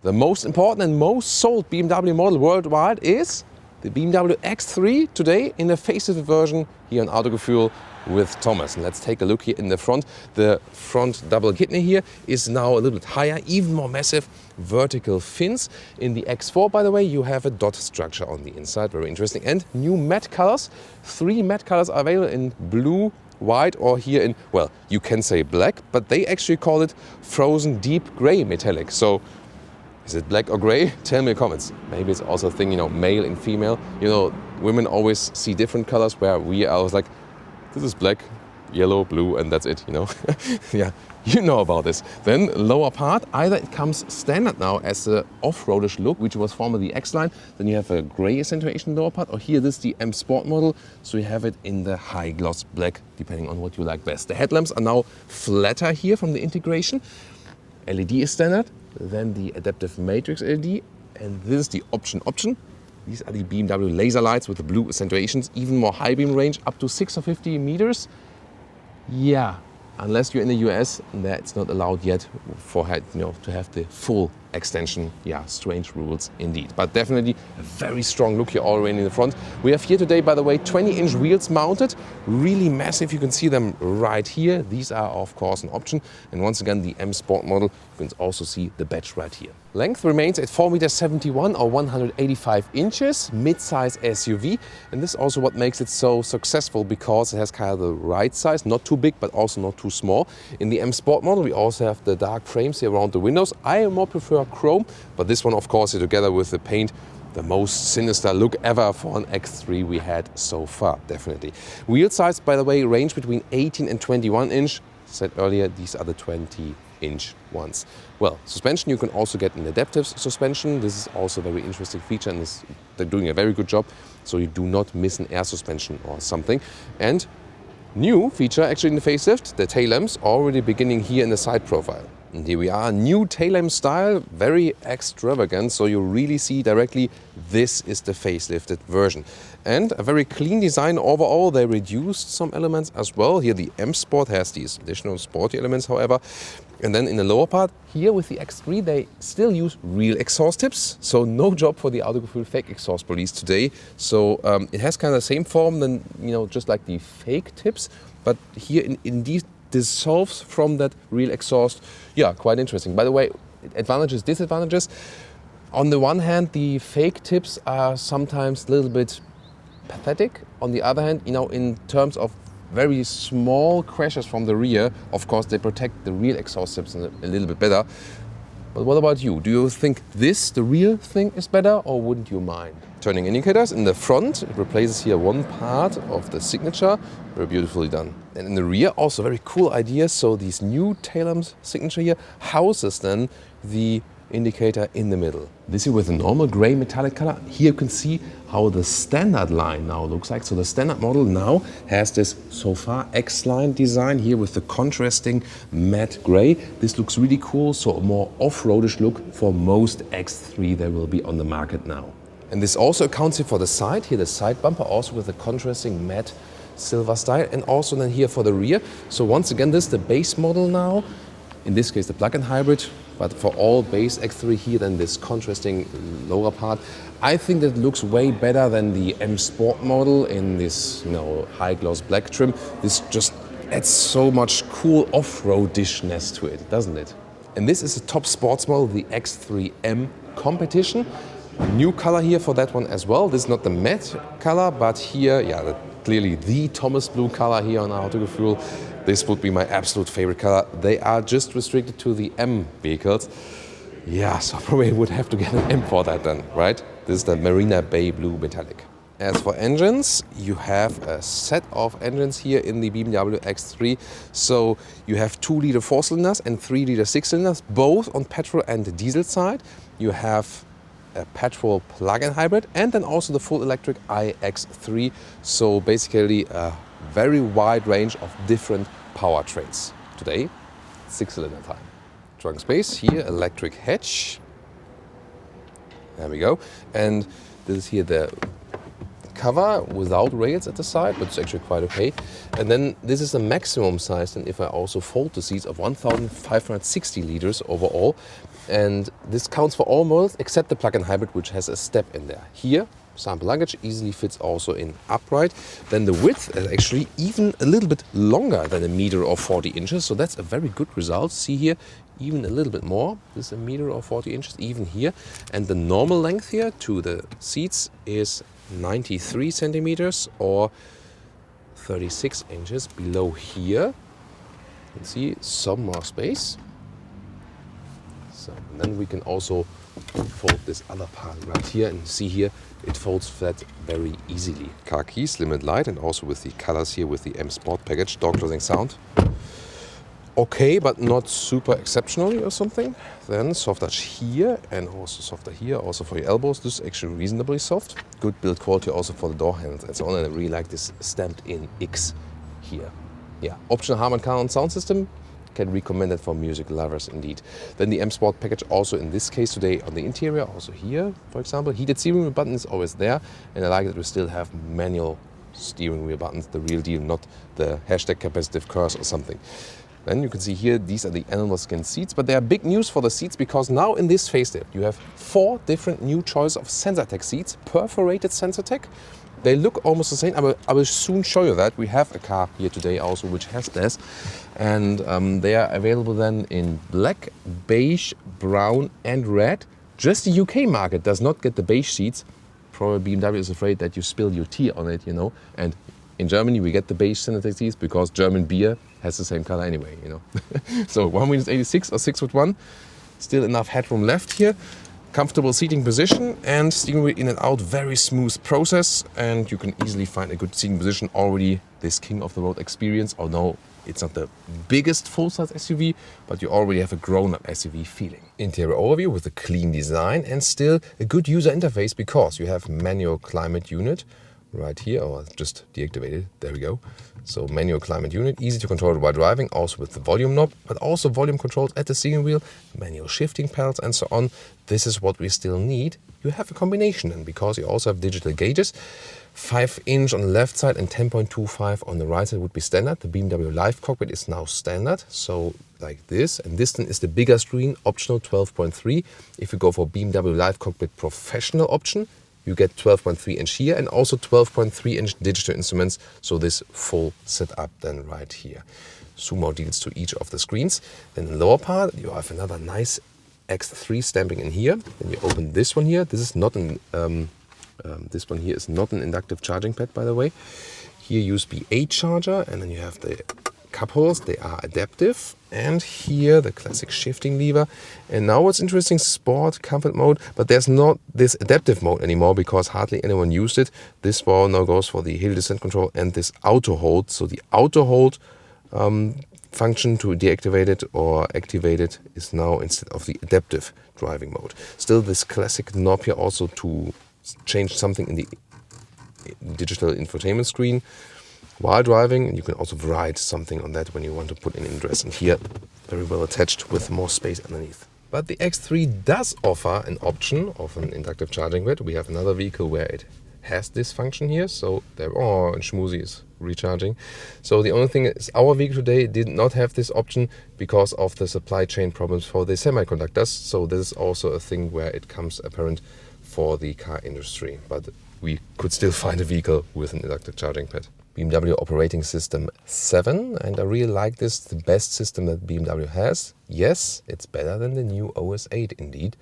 The most important and most sold BMW model worldwide is the Bmw X3 today in a facelift version here on Autogefühl with Thomas. And let's take a look here in the front. The front double kidney here is now a little bit higher, even more massive vertical fins. In the X4, by the way, you have a dot structure on the inside, very interesting. And new matte colors. 3 matte colors are available in blue, white, or here in, well, you can say black, but they actually call it frozen deep gray metallic. So is it black or gray? Tell me in the comments. Maybe it's also a thing, male and female. Women always see different colors, where I was like, this is black, yellow, blue, and that's it, Yeah, you know about this. Then lower part, either it comes standard now as a off-roadish look, which was formerly the X-Line. Then you have a gray accentuation lower part, or here this is the M Sport model. So you have it in the high gloss black, depending on what you like best. The headlamps are now flatter here from the integration. LED is standard. Then the adaptive matrix LED, and this is the option. These are the BMW laser lights with the blue accentuations, even more high beam range, up to 650 meters. Yeah, unless you're in the US, that's not allowed yet to have the full extension. Yeah, strange rules indeed. But definitely a very strong look here already in the front. We have here today, by the way, 20-inch wheels mounted, really massive. You can see them right here. These are, of course, an option. And once again, the M Sport model, you can also see the badge right here. Length remains at 4.71 meters or 185 inches, mid-size SUV. And this is also what makes it so successful, because it has kind of the right size, not too big, but also not too small. In the M Sport model, we also have the dark frames here around the windows. I more prefer chrome, but this one, of course, is together with the paint, the most sinister look ever for an X3 we had so far, definitely. Wheel size, by the way, range between 18 and 21 inch. Said earlier, these are the 20-inch ones. Well, suspension, you can also get an adaptive suspension. This is also a very interesting feature, and they're doing a very good job, so you do not miss an air suspension or something. And new feature actually in the facelift, the tail lamps already beginning here in the side profile. And here we are, new tail lamp style, very extravagant, so you really see directly this is the facelifted version. And a very clean design overall. They reduced some elements as well. Here the M Sport has these additional sporty elements, however. And then in the lower part, here with the X3, they still use real exhaust tips. So no job for the Autogefühl fake exhaust police today. So it has kind of the same form than, just like the fake tips. But here in these dissolves from that real exhaust. Yeah, quite interesting. By the way, advantages, disadvantages. On the one hand, the fake tips are sometimes a little bit pathetic. On the other hand, in terms of very small crashes from the rear, of course, they protect the real exhaust tips a little bit better. But what about you? Do you think the real thing is better, or wouldn't you mind? Turning indicators in the front, it replaces here one part of the signature, very beautifully done. And in the rear, also very cool idea. So these new tail lamps signature here houses then the indicator in the middle. This here with the normal gray metallic color. Here you can see how the standard line now looks like. So the standard model now has this so far X-Line design here with the contrasting matte gray. This looks really cool, so a more off-roadish look for most X3 that will be on the market now. And this also accounts here for the side, here the side bumper also with the contrasting matte silver style, and also then here for the rear. So once again, this is the base model now. In this case, the plug-in hybrid, but for all base X3 here, then this contrasting lower part. I think that looks way better than the M Sport model in this, high gloss black trim. This just adds so much cool off-roadishness to it, doesn't it? And this is the top sports model, the X3M Competition. New color here for that one as well. This is not the matte color, but here, clearly the Thomas blue color here on Autogefühl. This would be my absolute favorite color. They are just restricted to the M vehicles. Yeah, so probably would have to get an M for that then, right? This is the Marina Bay Blue Metallic. As for engines, you have a set of engines here in the Bmw X3. So you have 2-liter 4-cylinders and 3-liter 6-cylinders, both on petrol and diesel side. You have a petrol plug-in hybrid, and then also the full electric iX3. So basically a very wide range of different powertrains. Today, 6-cylinder time. Trunk space here, electric hatch. There we go. And this is here the cover without rails at the side, but it's actually quite okay. And then this is the maximum size, and if I also fold the seats, of 1,560 liters overall. And this counts for all models except the plug-in hybrid, which has a step in there. Here, sample luggage easily fits also in upright. Then the width is actually even a little bit longer than 1 meter or 40 inches. So that's a very good result. See here, even a little bit more. This is 1 meter or 40 inches, even here. And the normal length here to the seats is 93 centimeters or 36 inches below here. You can see some more space. So and then we can also fold this other part right here, and see here it folds flat very easily. Car keys, limit light, and also with the colors here with the M Sport package. Door closing sound. Okay, but not super exceptionally or something. Then soft touch here and also softer here, also for your elbows. This is actually reasonably soft. Good build quality also for the door handles and so on. And I really like this stamped in X here. Yeah, optional Harman Kardon sound system. Can recommend it for music lovers indeed. Then the M Sport package also in this case today on the interior, also here, for example. Heated steering wheel button is always there. And I like that we still have manual steering wheel buttons, the real deal, not the hashtag capacitive curse or something. Then you can see here, these are the animal skin seats, but they are big news for the seats because now in this facelift you have 4 different new choices of SensorTech seats, perforated SensorTech. They look almost the same. I will soon show you that. We have a car here today also which has this, and they are available then in black, beige, brown and red. Just the UK market does not get the beige seats. Probably BMW is afraid that you spill your tea on it, you know, and in Germany we get the beige SensorTech seats because German beer has the same color anyway, you know. So 1 meter 86 or 6'1", still enough headroom left here. Comfortable seating position and steering wheel in and out, very smooth process, and you can easily find a good seating position already. This king of the road experience, although it's not the biggest full-size SUV, but you already have a grown-up SUV feeling. Interior overview with a clean design and still a good user interface because you have manual climate unit right here, or just deactivated, there we go. So manual climate unit, easy to control while driving, also with the volume knob, but also volume controls at the steering wheel, manual shifting pedals and so on. This is what we still need. You have a combination, and because you also have digital gauges, 5-inch on the left side and 10.25 on the right side would be standard. The BMW Live Cockpit is now standard, so like this, and this then is the bigger screen, optional 12.3. If you go for BMW Live Cockpit Professional option, you get 12.3 inch here and also 12.3 inch digital instruments. So this full setup then right here. Zoom out deals to each of the screens. Then in the lower part, you have another nice X3 stamping in here. Then you open this one here. This is not an this one here is not an inductive charging pad, by the way. Here USB-A charger, and then you have the cup holders. They are adaptive, and here the classic shifting lever. And now what's interesting, sport comfort mode, but there's not this adaptive mode anymore because hardly anyone used it. This one now goes for the hill descent control and this auto hold. So the auto hold function to deactivate it or activate it is now instead of the adaptive driving mode. Still this classic knob here also to change something in the digital infotainment screen while driving, and you can also write something on that when you want to put in an address. And here, very well attached with more space underneath. But the X3 does offer an option of an inductive charging pad. We have another vehicle where it has this function here. So there, oh, and Schmoozy is recharging. So the only thing is our vehicle today did not have this option because of the supply chain problems for the semiconductors. So this is also a thing where it comes apparent for the car industry. But we could still find a vehicle with an inductive charging pad. BMW operating system 7, and I really like this, the best system that BMW has. Yes, it's better than the new OS 8 indeed.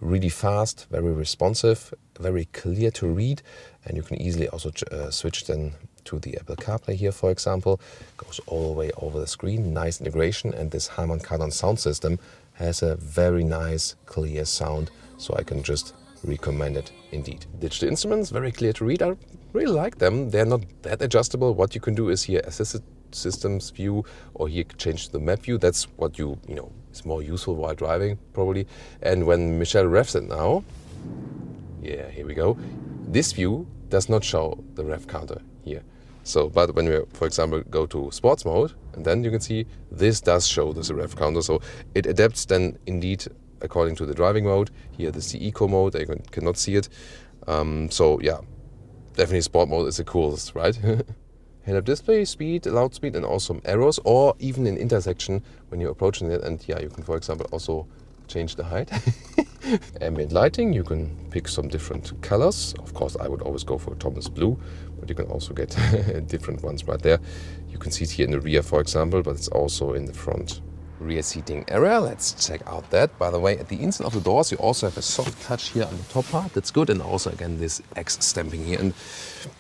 Really fast, very responsive, very clear to read, and you can easily also switch then to the Apple CarPlay here, for example. Goes all the way over the screen, nice integration, and this Harman Kardon sound system has a very nice, clear sound, so I can just recommend it indeed. Digital instruments, very clear to read. I really like them. They're not that adjustable. What you can do is here assisted systems view, or here change the map view. That's what you know is more useful while driving probably. And when Michelle revs it now, yeah, here we go. This view does not show the rev counter here. So, but when we, for example, go to sports mode, and then you can see this does show the rev counter. So it adapts then indeed according to the driving mode. Here this is the eco mode. I cannot see it. So yeah, definitely sport mode is the coolest, right? Head-up display, speed, allowed speed, and also some arrows, or even an intersection when you're approaching it. And yeah, you can, for example, also change the height. Ambient lighting, you can pick some different colors. Of course, I would always go for Thomas Blue, but you can also get different ones right there. You can see it here in the rear, for example, but it's also in the front. Rear seating area, let's check out that. By the way, at the inside of the doors, you also have a soft touch here on the top part. That's good. And also, again, this X stamping here. And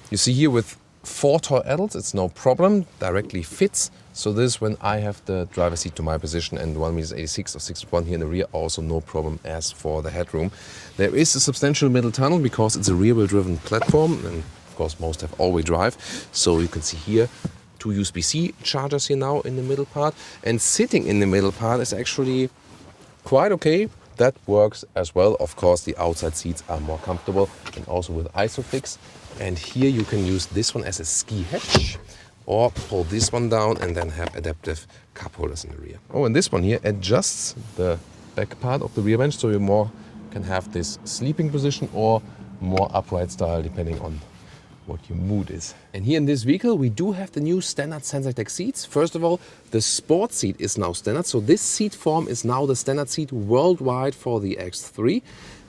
you see here with 4 tall adults, it's no problem, directly fits. So this, when I have the driver's seat to my position and 1.86 or 6'1" here in the rear, also no problem as for the headroom. There is a substantial middle tunnel because it's a rear-wheel driven platform, and of course most have all-wheel drive. So you can see here 2 USB-C chargers here now in the middle part, and sitting in the middle part is actually quite okay. That works as well. Of course, the outside seats are more comfortable and also with ISOFIX. And here you can use this one as a ski hatch or pull this one down and then have adaptive cup holders in the rear. Oh, and this one here adjusts the back part of the rear bench, so you more can have this sleeping position or more upright style depending on what your mood is. And here in this vehicle we do have the new standard SensorTech seats. First of all, the sport seat is now standard, so this seat form is now the standard seat worldwide for the X3.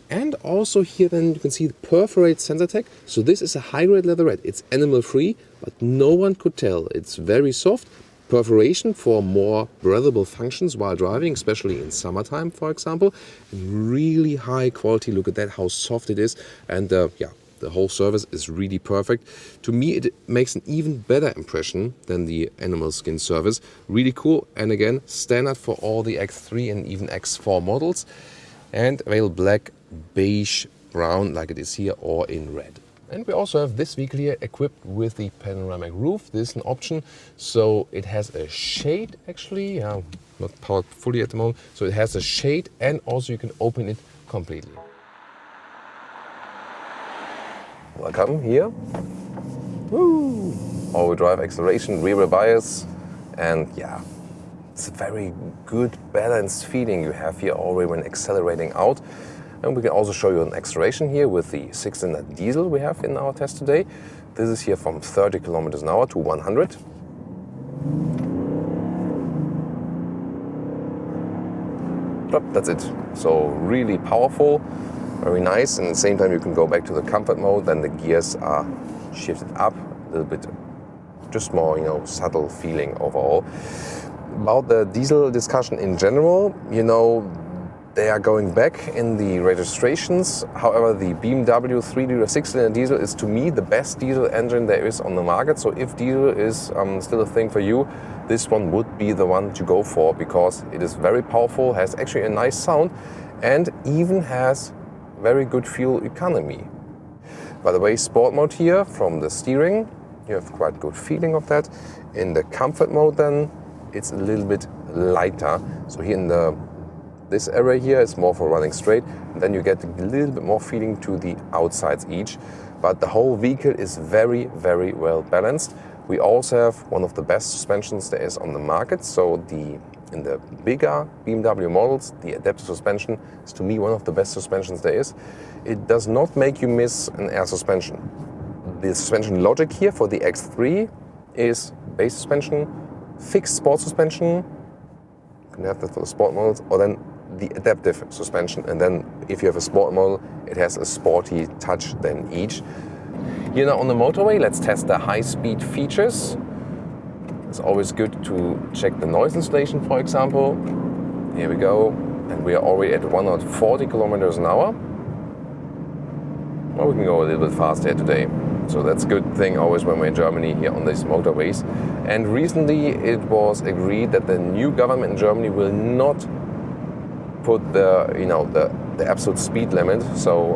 And also here then you can see the perforated SensorTech. So this is a high-grade leatherette. It's animal-free, but no one could tell. It's very soft. Perforation for more breathable functions while driving, especially in summertime, for example. And really high quality. Look at that, how soft it is. And yeah, the whole surface is really perfect. To me, it makes an even better impression than the animal skin surface. Really cool. And again, standard for all the X3 and even X4 models. And available black, beige, brown, like it is here, or in red. And we also have this vehicle here equipped with the panoramic roof. This is an option. So it has a shade actually, not powered fully at the moment. So it has a shade and also you can open it completely. Welcome here. Woo! All-wheel drive acceleration, rear-wheel bias, and yeah, it's a very good balanced feeling you have here already when accelerating out. And we can also show you an acceleration here with the 6-cylinder diesel we have in our test today. This is here from 30 kilometers an hour to 100. But that's it. So really powerful, very nice. And at the same time you can go back to the comfort mode. Then the gears are shifted up a little bit, just more, subtle feeling overall. About the diesel discussion in general, they are going back in the registrations. However, the BMW 3-liter 6-cylinder diesel is to me the best diesel engine there is on the market. So if diesel is still a thing for you, this one would be the one to go for because it is very powerful, has actually a nice sound and even has very good fuel economy. By the way, sport mode here from the steering, you have quite good feeling of that. In the comfort mode then, it's a little bit lighter. So here in this area here is more for running straight. And then you get a little bit more feeling to the outsides each. But the whole vehicle is very, very well balanced. We also have one of the best suspensions there is on the market. So in the bigger BMW models, the adaptive suspension is to me one of the best suspensions there is. It does not make you miss an air suspension. The suspension logic here for the X3 is base suspension, fixed sport suspension, you can have that for the sport models, or then the adaptive suspension, and then if you have a sport model, it has a sporty touch then each. Here now on the motorway, let's test the high-speed features. It's always good to check the noise insulation, for example. Here we go, and we are already at 140 kilometers an hour. Well, we can go a little bit faster today. So that's a good thing always when we're in Germany here on these motorways. And recently it was agreed that the new government in Germany will not put the absolute speed limit. So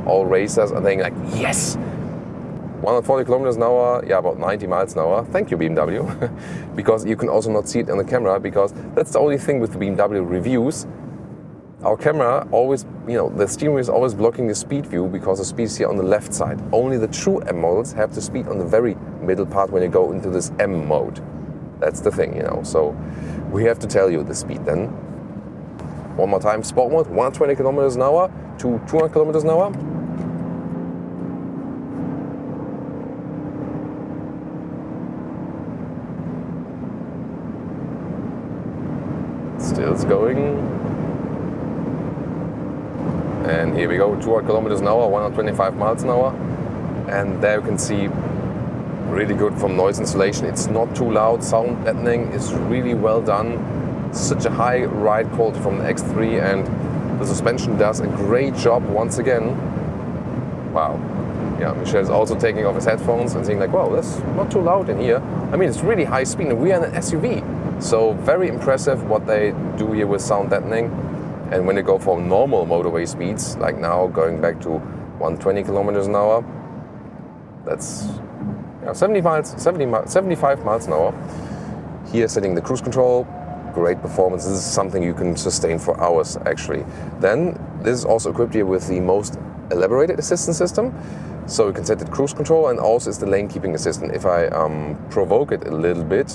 all racers are saying like, yes, 140 kilometers an hour, about 90 miles an hour. Thank you, BMW. Because you can also not see it on the camera, because that's the only thing with the BMW reviews. Our camera always, the steering wheel is always blocking the speed view because the speed is here on the left side. Only the true M models have the speed on the very middle part when you go into this M mode. That's the thing, So we have to tell you the speed then. One more time, sport mode, 120 kilometers an hour to 200 kilometers an hour. Still it's going. And here we go, 200 kilometers an hour, 125 miles an hour. And there you can see really good from noise insulation. It's not too loud. Sound deadening is really well done. Such a high ride quality from the X3, and the suspension does a great job once again. Wow. Yeah, Michel's also taking off his headphones and saying like, wow, that's not too loud in here. I mean, it's really high speed and we are in an SUV. So very impressive what they do here with sound deadening. And when you go for normal motorway speeds, like now going back to 120 kilometers an hour, that's 75 miles an hour. Here setting the cruise control, great performance. This is something you can sustain for hours actually. Then this is also equipped here with the most elaborated assistance system. So you can set the cruise control, and also it's the lane keeping assistant. If I provoke it a little bit,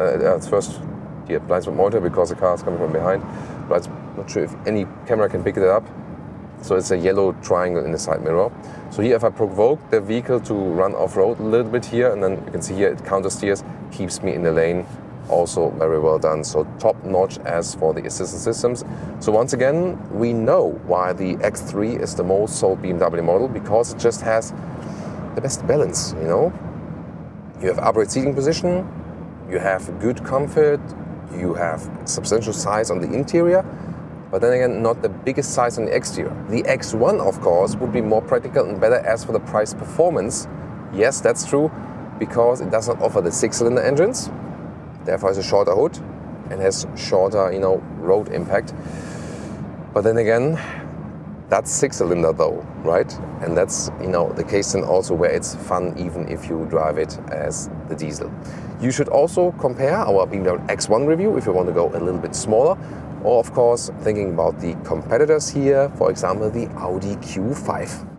it's first here blind spot monitor because the car is coming from behind. But I'm not sure if any camera can pick it up. So it's a yellow triangle in the side mirror. So here if I provoke the vehicle to run off-road a little bit here, and then you can see here it counter steers, keeps me in the lane. Also very well done. So top notch as for the assistance systems. So once again, we know why the X3 is the most sold BMW model, because it just has the best balance, you know. You have upright seating position, you have good comfort, you have substantial size on the interior, but then again, not the biggest size on the exterior. The X1, of course, would be more practical and better as for the price performance. Yes, that's true, because it does not offer the 6-cylinder engines. Therefore, it's a shorter hood and has shorter, road impact. But then again, that's 6-cylinder though, right? And that's, the case then also where it's fun even if you drive it as the diesel. You should also compare our BMW X1 review if you want to go a little bit smaller, or of course thinking about the competitors here, for example, the Audi Q5.